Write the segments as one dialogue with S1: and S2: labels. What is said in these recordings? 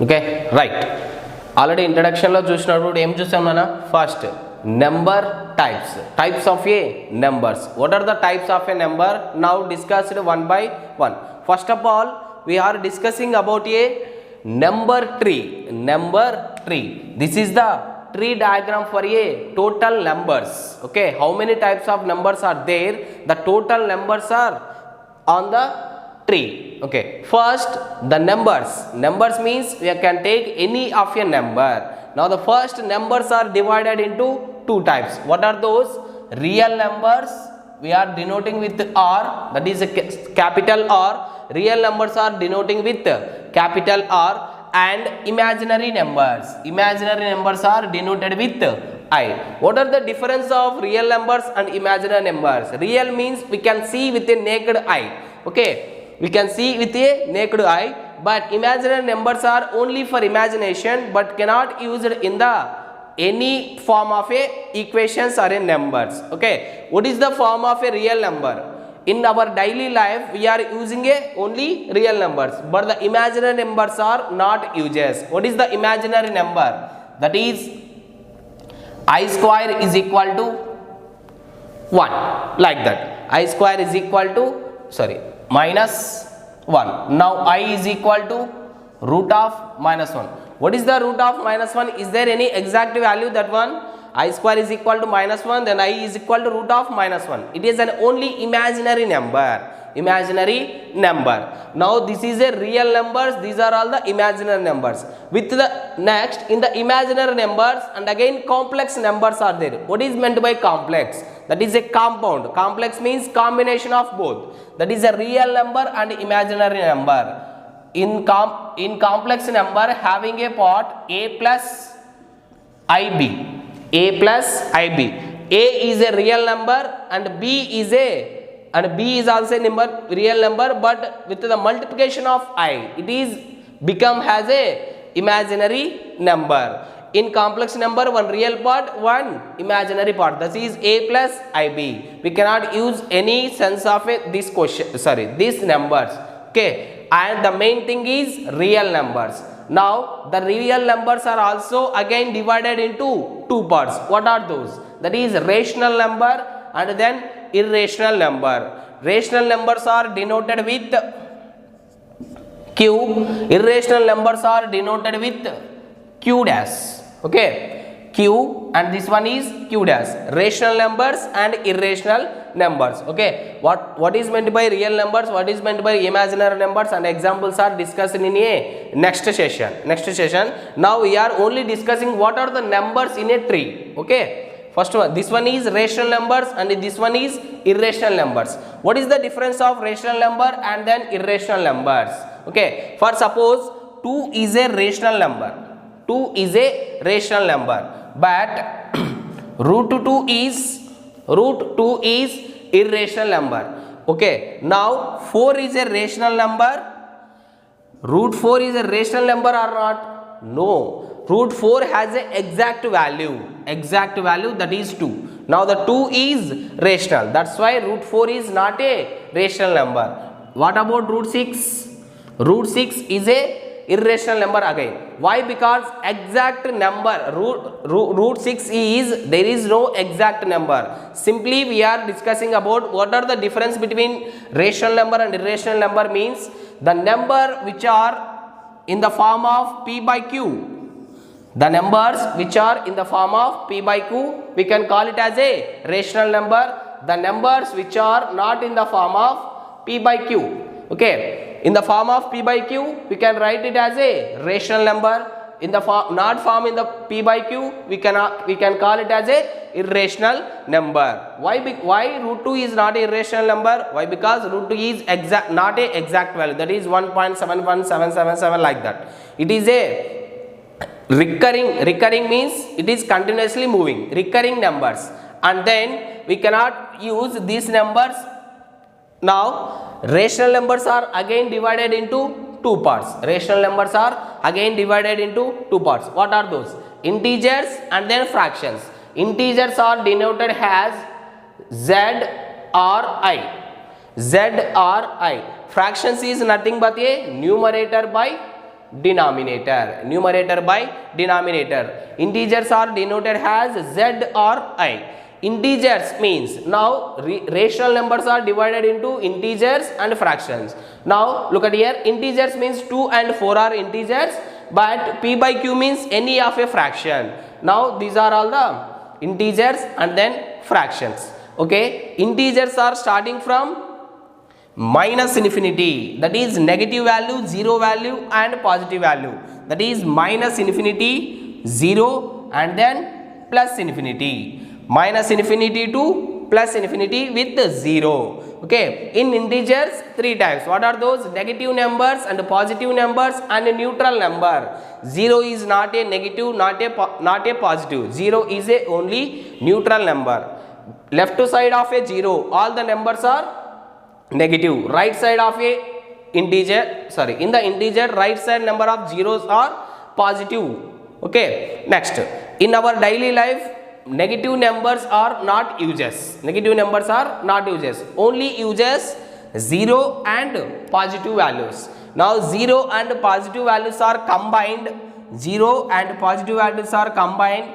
S1: Okay right. Already ఇంట్రడక్షన్లో చూసినప్పుడు ఏం చూసాం మనం? First number types of a numbers. What are the types of a number? Now discussed one by one. First of all we are discussing about a number tree. This is the tree diagram for a total numbers. Okay, how many types of numbers are there? The total numbers are on the tree. Okay, first the numbers means we can take any of a number. Now the first numbers are divided into two types. What are those? Real numbers, we are denoting with R, that is a capital R. Real numbers are denoting with capital R, and imaginary numbers are denoted with I. What are the difference of real numbers and imaginary numbers? Real means we can see with a naked eye. Okay, we can see with a naked eye, but imaginary numbers are only for imagination but cannot used in the any form of a equations or a numbers. Okay, what is the form of a real number? In our daily life we are using a only real numbers, but the imaginary numbers are not uses. What is the imaginary number? That is I square is equal to 1, like that. I square is equal to minus 1. Now I is equal to root of minus 1. What is the root of minus 1? Is there any exact value? That one, I square is equal to minus 1, then I is equal to root of minus 1. It is an only imaginary number. Now this is a real numbers, these are all the imaginary numbers. With the next, in the imaginary numbers and again complex numbers are there. What is meant by complex? That is a compound. Complex means combination of both. That is a real number and imaginary number. In complex number having a part a plus ib. A is a real number and b is also a number, real number, but with the multiplication of I, it is become as a imaginary number. In complex number, one real part, one imaginary part. That is a plus ib. We cannot use any sense of these numbers. Okay, and the main thing is real numbers. Now the real numbers are also again divided into two parts. What are those? That is rational number and then irrational number. Rational numbers are denoted with Q, irrational numbers are denoted with Q dash. Okay, Q and this one is Q dash. Rational numbers and irrational numbers. Okay, what is meant by real numbers, what is meant by imaginary numbers, and examples are discussed in a next session. Now we are only discussing what are the numbers in a tree. Okay, first one, this one is rational numbers and this one is irrational numbers. What is the difference of rational number and then irrational numbers? Okay, for suppose 2 is a rational number, but root 2 is irrational number. Okay, now 4 is a rational number. Root 4 is a rational number or not? No, root 4 has a exact value, that is 2. Now the 2 is rational, that's why root 4 is not a rational number. What about root 6? Root 6 is a irrational number again. Why? Because exact number, root 6 is, there is no exact number. Simply we are discussing about what are the difference between rational number and irrational number. Means the number which are in the form of p by q, the numbers which are in the form of p by q, we can call it as a rational number. The numbers which are not in the form of p by q, okay, in the form of p by q, we can write it as a rational number. In the form not form in the p by q, we can call it as a irrational number. Why root 2 is not a irrational number? Why? Because root 2 is not a exact value, that is 1.71777 like that. It is a recurring means it is continuously moving, recurring numbers, and then we cannot use these numbers. Now rational numbers are again divided into two parts. What are those? Integers and then fractions. Integers are denoted as Z or I. Fractions is nothing but a numerator by denominator. Numerator by denominator. Integers are denoted as Z or I. Integers means now rational numbers are divided into integers and fractions. Now look at here, integers means 2 and 4 are integers, but P by Q means any of a fraction. Now these are all the integers and then fractions. Okay, integers are starting from minus infinity, that is negative value, 0 value and positive value, that is minus infinity, 0 and then plus infinity. Minus infinity to plus infinity with 0. Okay, in integers 3 types. What are those? Negative numbers and positive numbers and a neutral number. 0 is not a negative, not a positive. 0 is a only neutral number. Left side of a 0, all the numbers are negative. Right side of a integer, sorry, in the integer right side number of zeros are positive. Okay, next, in our daily life negative numbers are not uses. Negative numbers are not uses. Only uses 0 and positive values. Now 0 and positive values are combined. 0 and positive values are combined.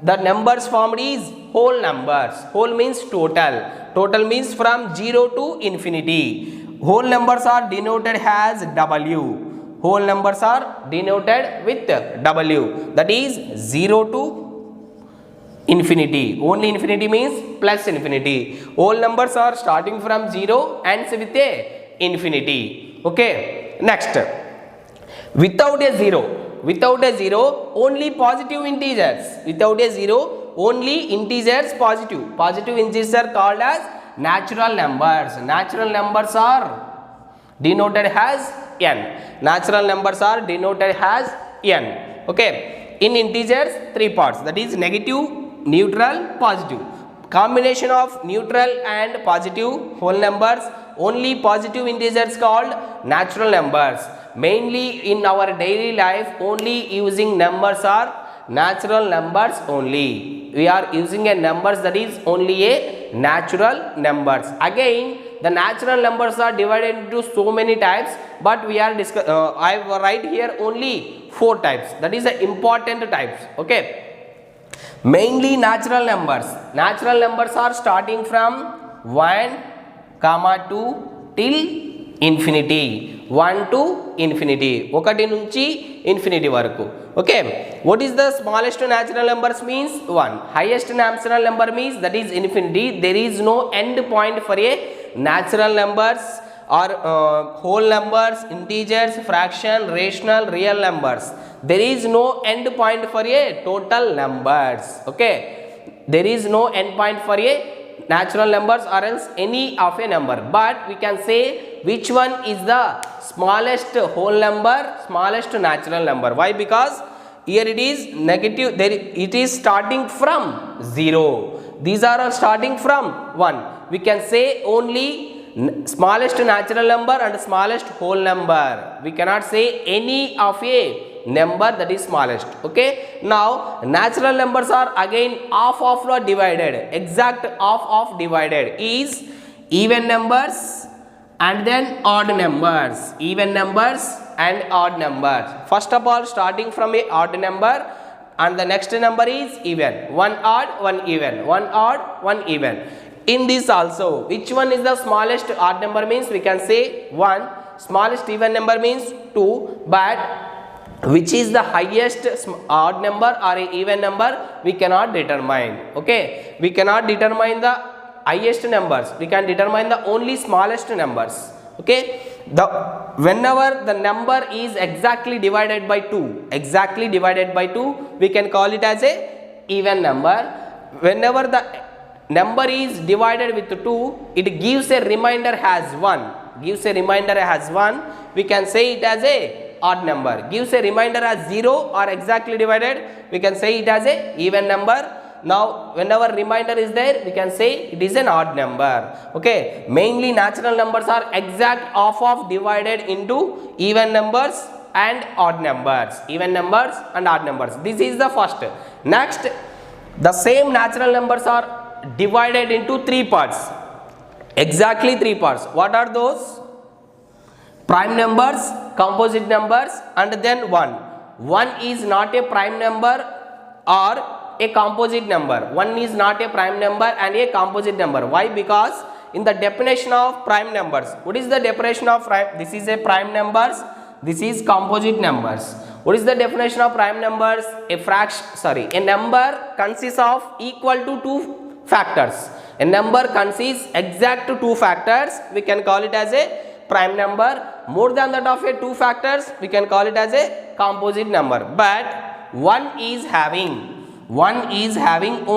S1: The numbers formed is whole numbers. Whole means total. Total means from 0 to infinity. Whole numbers are denoted as W. Whole numbers are denoted with W. That is 0 to infinity. Only infinity means plus infinity. Whole numbers are starting from 0 ends with a infinity. Okay, next, without a 0, without a 0 only positive integers. Without a 0 only integers positive. Positive integers are called as natural numbers. Natural numbers are denoted as n. Natural numbers are denoted as n. Okay, in integers 3 parts, that is negative, neutral, positive. Combination of neutral and positive whole numbers, only positive integers called natural numbers. Mainly in our daily life only using numbers are natural numbers only. We are using a numbers, that is only a natural numbers. Again the natural numbers are divided into so many types, but we are I write here only 4 types, that is the important types. Okay, mainly natural numbers. Natural numbers are starting from 1, 2 till infinity. 1 to infinity. 1 nunchi infinity varaku. Okay, what is the smallest natural numbers means 1. Highest natural number means that is infinity. There is no end point for a natural numbers or whole numbers, integers, fraction, rational, real numbers. There is no end point for a total numbers. Okay, there is no end point for a natural numbers or else any of a number, but we can say which one is the smallest whole number, smallest natural number. Why? Because here it is negative, there it is starting from 0. These are all starting from 1. We can say only smallest natural number and smallest whole number. We cannot say any of a number that is smallest. Okay, now natural numbers are again half of the divided. Exact half of divided is even numbers and then odd numbers. Even numbers and odd numbers. First of all, starting from a odd number and the next number is even. 1 odd, 1 even. 1 odd, 1 even. In this also, which one is the smallest odd number means we can say 1. Smallest even number means 2. But which is the highest odd number or a even number we cannot determine. Okay, we cannot determine the highest numbers. We can determine the only smallest numbers. Okay, whenever the number is exactly divided by 2, exactly divided by 2, we can call it as a even number. Whenever the number is divided with 2, it gives a remainder as 1. Gives a remainder as 1. We can say it as a odd number. Gives a remainder as 0 or exactly divided, we can say it as a even number. Now whenever remainder is there, we can say it is an odd number. Okay, mainly natural numbers are exact half of divided into even numbers and odd numbers. Even numbers and odd numbers. This is the first. Next, the same natural numbers are divided into 3 parts. Exactly 3 parts. What are those? prime numbers, composite numbers, and then 1. 1 is not a prime number or a composite number. 1 is not a prime number and a composite number. Why? Because in the definition of prime numbers, what is the definition of prime? This is a prime numbers, this is composite numbers. What is the definition of prime numbers? A number consists of equal to two factors. A number consists exact to two factors, we can call it as a prime number. More than that of a two factors, we can call it as a composite number. But one is having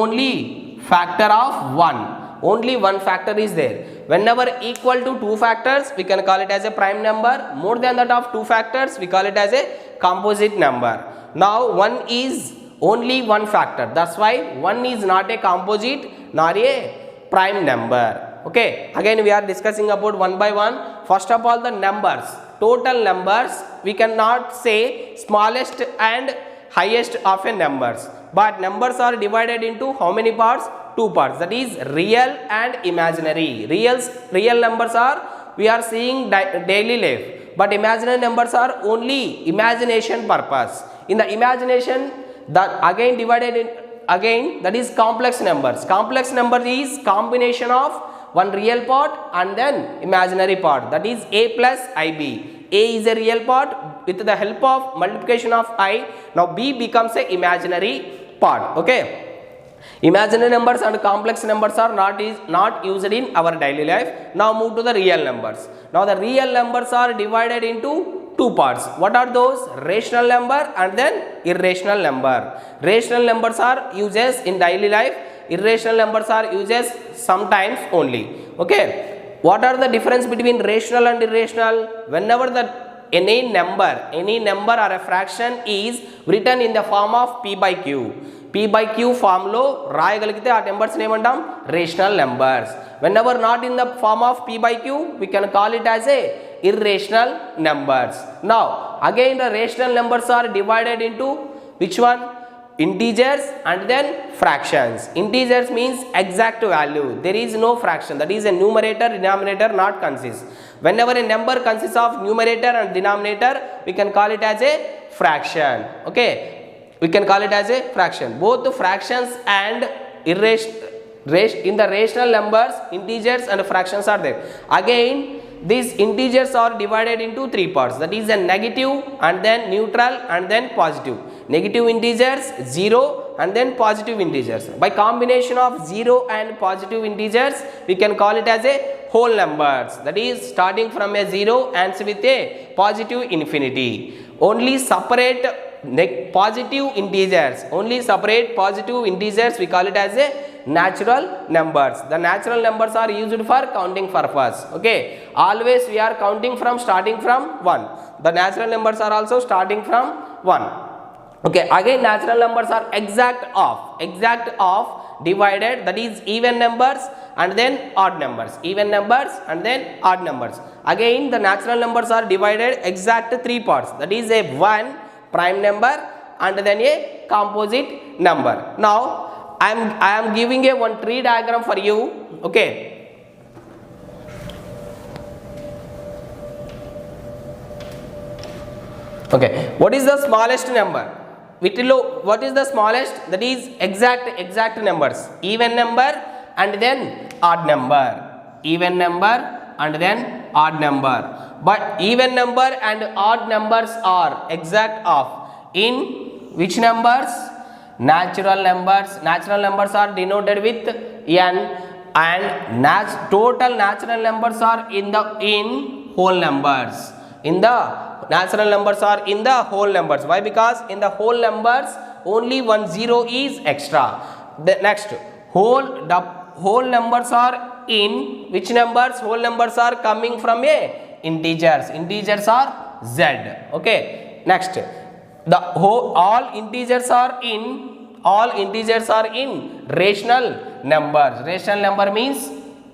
S1: only factor of 1. Only one factor is there. Whenever equal to two factors, we can call it as a prime number. More than that of two factors, we call it as a composite number. Now 1 is only one factor. That's why 1 is not a composite nor a prime number. Okay. Again we are discussing about one by one. First of all, the numbers. Total numbers. We cannot say smallest and highest of a numbers. But numbers are divided into how many parts? Two parts, that is real and imaginary. Real numbers are we are seeing daily life, but imaginary numbers are only imagination purpose. In the imagination, that again divided in again, that is complex numbers. Complex number is combination of one real part and then imaginary part, that is a plus ib. A is a real part, with the help of multiplication of I, now b becomes a imaginary part. Okay. Imaginary numbers and complex numbers are not used in our daily life. Now move to the real numbers. Now the real numbers are divided into two parts. What are those? Rational number and then irrational number. Rational numbers are uses in daily life. Irrational numbers are uses sometimes only. Okay. What are the difference between rational and irrational? Whenever any number or a fraction is written in the form of p by q. P by Q form లో రాయగలిగితే ఆ numbers ఏమంటాం? Rational numbers. Whenever not in the form of P by Q, we can call it as a irrational numbers. Now again the rational numbers are divided into which one? Integers and then fractions. Integers means exact value. There is no fraction, that is a numerator, denominator not consists. Whenever a number consists of numerator and denominator, we can call it as a fraction. Okay. We can call it as a fraction. Both the fractions and in the rational numbers, integers and fractions are there. Again, these integers are divided into three parts, that is a negative and then neutral and then positive. Negative integers 0 and then positive integers. By combination of 0 and positive integers, we can call it as a whole numbers, that is starting from a 0 ends with a positive infinity. Only separate positive integers, we call it as a natural numbers. The natural numbers are used for counting purpose. Okay, always we are counting from starting from 1. The natural numbers are also starting from 1. Okay, again natural numbers are exact of divided, that is even numbers and then odd numbers. Again the natural numbers are divided exact three parts, that is a 1 prime number and then a composite number. Now I am giving a one tree diagram for you. Okay. Okay. What is the smallest number? What is the smallest? That is exact numbers. Even number and then odd number. Even number and then odd number. But even number and odd numbers are exact of in which numbers? Natural numbers. Natural numbers are denoted with n and total natural numbers are in whole numbers. Natural numbers are in the whole numbers. Why? Because in the whole numbers only 1 0 is extra. The next whole numbers are in which numbers? Whole numbers are coming from a integers. Integers are z. Okay. Next, all integers are in rational numbers. Rational number means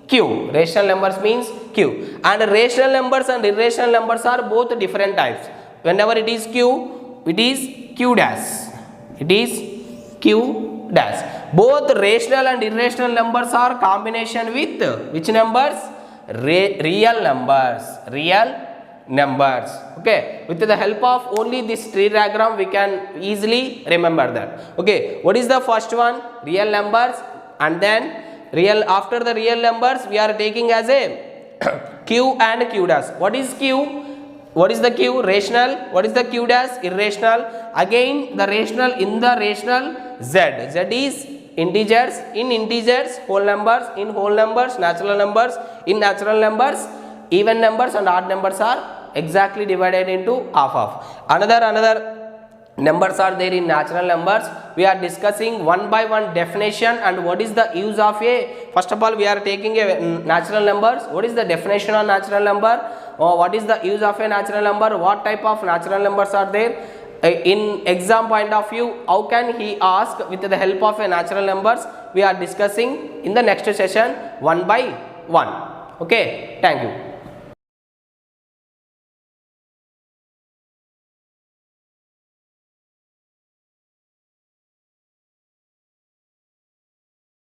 S1: q. Rational numbers means q. And rational numbers and irrational numbers are both different types. Whenever it is q, it is q dash. Both rational and irrational numbers are combination with which numbers? Real numbers. Okay, with the help of only this tree diagram we can easily remember that. Okay, what is the first one? Real numbers, and then real, after the real numbers we are taking as a q and q dash. What is q? What is the q? Rational. What is the q dash? Irrational. Again the rational, in the rational z. Z is integers, in integers whole numbers, in whole numbers natural numbers, in natural numbers even numbers and odd numbers are exactly divided into half. Another numbers are there in natural numbers. We are discussing one by one definition and what is the use of a. First of all we are taking a natural numbers. What is the definition of natural number? What is the use of a natural number? What type of natural numbers are there? In exam point of view, how can he ask with the help of a natural numbers? We are discussing in the next session one by one. Okay, thank you.